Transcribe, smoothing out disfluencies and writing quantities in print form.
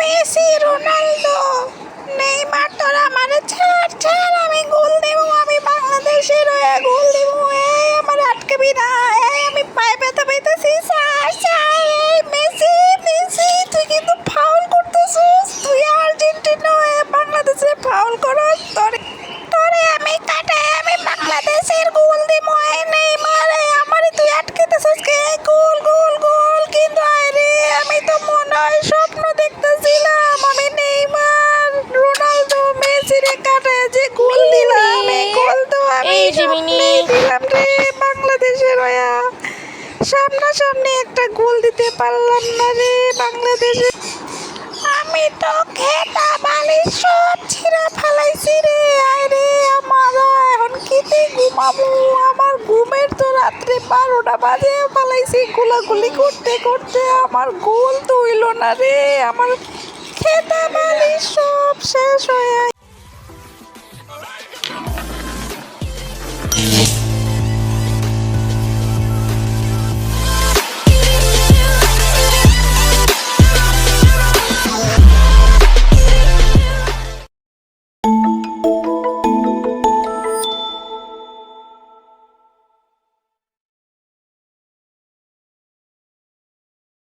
Messi, Ronaldo, Neymar, তোরা আমারে ছাড় ছাড়, আমি গোল দেবো, আমি বাংলাদেশের হয়ে গোল দেবো। এই আমার আটকাবি না, এই আমি পায়ে ব্যথা পাইতেছি, ছাড় ছাড়। এই মেসি মেসি, তুই কিন্তু ফাউল করতেছিস, তুই আর্জেন্টিনা হয়ে বাংলাদেশে ফাউল করস। তোরে তোরে আমি কাটাই, আমি বাংলাদেশের গোল দেবো। এই নেইমার, আমারে তুই আটকাইতেছিস কে? গোল গোল গোল, কিন্তু আরে আমি তো মনে হয় স্বপ্ন দেখতেছিলাম, আমি নেইমার, রোনালদো, মেসিরে কাটায় যে গোল দিলাম। এই গোল তো আমি এই যে স্বপ্নেই দিলাম রে বাংলাদেশের হয়ে। সামনাসামনি একটা গোল দিতে পারলাম না রে বাংলাদেশে। আমি তো খেতা বালি সব ছিঁড়া ফেলাইছি রে। আরে আমার এখন খেতে ঘুমাবো, আমার ঘুমের তো রাত্রে 12টা বাজে ফেলাইছি গোলাগুলি করতে করতে, আমার গোল তো হইল না রে। আমার খেতা বালি সব শেষ হয়ে